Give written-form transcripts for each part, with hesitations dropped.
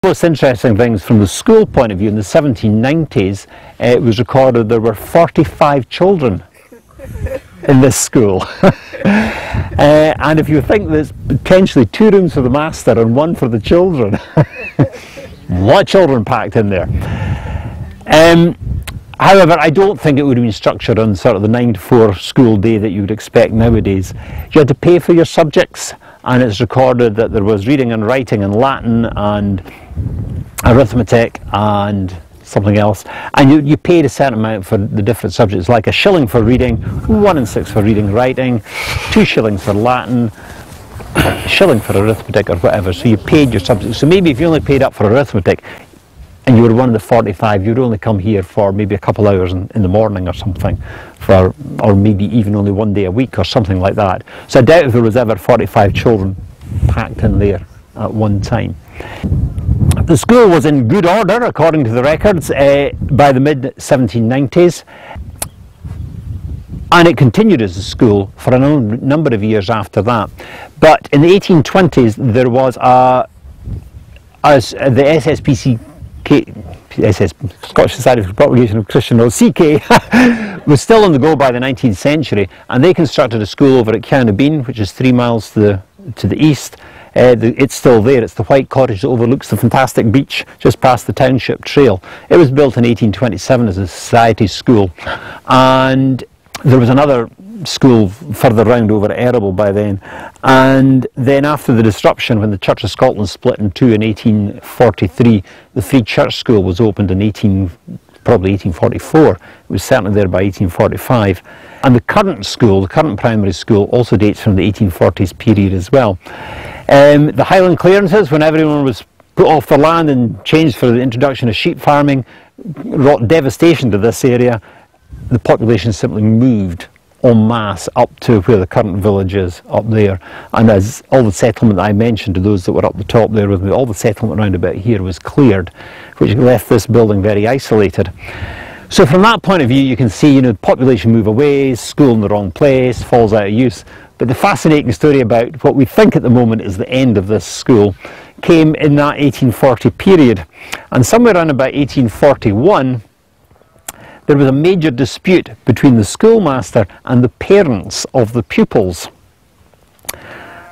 most interesting things from the school point of view, in the 1790s, it was recorded there were 45 children in this school. And if you think there's potentially 2 rooms for the master and 1 for the children, a lot of children packed in there. However, I don't think it would have been structured on sort of the 9 to 4 school day that you would expect nowadays. You had to pay for your subjects, and it's recorded that there was reading and writing and Latin and arithmetic and something else, and you paid a certain amount for the different subjects, like a shilling for reading, 1 6 for reading writing, 2 shillings for Latin, a shilling for arithmetic or whatever. So you paid your subjects. So maybe if you only paid up for arithmetic and you were one of the 45, you'd only come here for maybe a couple hours in the morning or something, or maybe even only 1 day a week or something like that. So I doubt if there was ever 45 children packed in there at one time. The school was in good order, according to the records, by the mid-1790s, and it continued as a school for a number of years after that. But in the 1820s, there was the SSPCK, Scottish Society for the Propagation of Christian Knowledge, CK, was still on the go by the 19th century, and they constructed a school over at Carnabean, which is 3 miles to the east. It's still there. It's the white cottage that overlooks the fantastic beach just past the township trail. It was built in 1827 as a society school, and there was another school further round over at Errible by then. And then after the disruption, when the Church of Scotland split in 2 in 1843, the Free Church School was opened in probably 1844. It was certainly there by 1845. And the current school, the current primary school, also dates from the 1840s period as well. The Highland Clearances, when everyone was put off their land and changed for the introduction of sheep farming, wrought devastation to this area. The population simply moved en masse up to where the current village is, up there. And as all the settlement that I mentioned to those that were up the top there with me, all the settlement around about here was cleared, which left this building very isolated. So from that point of view, you can see, the population move away, school in the wrong place, falls out of use. But the fascinating story about what we think at the moment is the end of this school came in that 1840 period. And somewhere around about 1841, there was a major dispute between the schoolmaster and the parents of the pupils.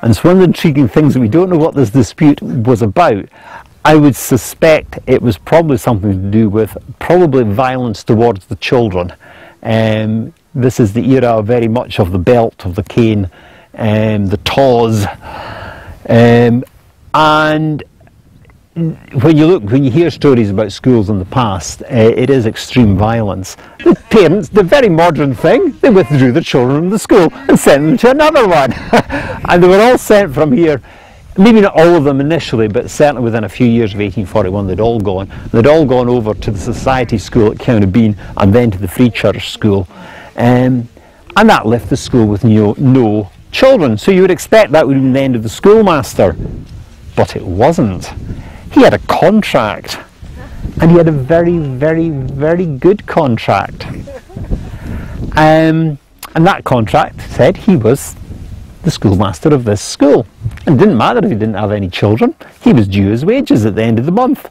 And it's one of the intriguing things that we don't know what this dispute was about. I would suspect it was probably something to do with probably violence towards the children. This is the era very much of the belt, of the cane, the taws, and when you hear stories about schools in the past, it is extreme violence. The parents, the very modern thing, they withdrew the children from the school and sent them to another one. And they were all sent from here, maybe not all of them initially, but certainly within a few years of 1841 they'd all gone. They'd all gone over to the society school at Carnabean and then to the Free Church School. And that left the school with no children. So you would expect that would have been the end of the schoolmaster, but it wasn't. He had a contract, and he had a very, very, very good contract. And that contract said he was the schoolmaster of this school. And it didn't matter if he didn't have any children. He was due his wages at the end of the month,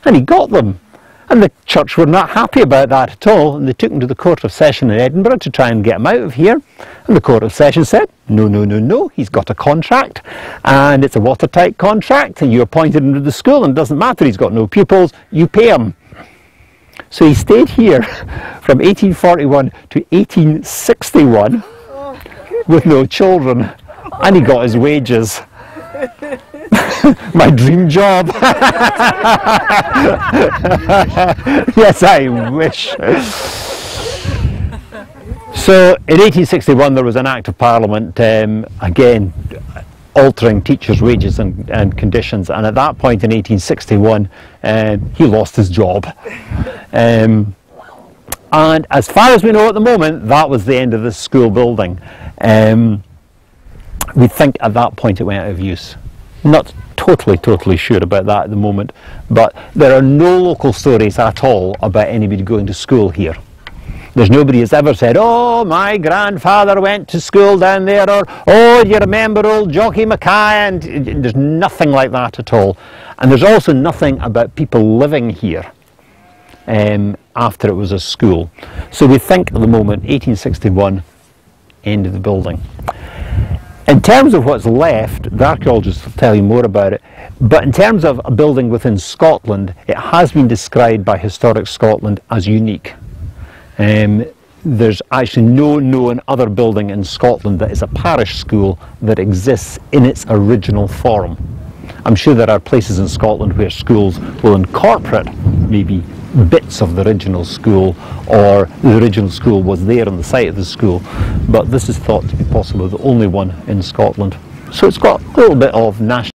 and he got them. And the church were not happy about that at all, and they took him to the Court of Session in Edinburgh to try and get him out of here. And the Court of Session said, no, no, no, no, he's got a contract, and it's a watertight contract, and you appointed him to the school, and it doesn't matter, he's got no pupils, you pay him. So he stayed here from 1841 to 1861 with no children, and he got his wages. My dream job. Yes, I wish. So in 1861 there was an Act of Parliament, again altering teachers' wages and conditions, and at that point in 1861 he lost his job. And as far as we know at the moment, that was the end of this school building. We think at that point it went out of use. Not totally sure about that at the moment, but there are no local stories at all about anybody going to school here. There's nobody who's ever said, oh, my grandfather went to school down there, or oh, do you remember old Jockey Mackay? And there's nothing like that at all. And there's also nothing about people living here after it was a school. So we think at the moment 1861, end of the building. In terms of what's left, the archaeologists will tell you more about it, but in terms of a building within Scotland, it has been described by Historic Scotland as unique. There's actually no known other building in Scotland that is a parish school that exists in its original form. I'm sure there are places in Scotland where schools will incorporate maybe bits of the original school, or the original school was there on the site of the school, but this is thought to be possibly the only one in Scotland. So it's got a little bit of national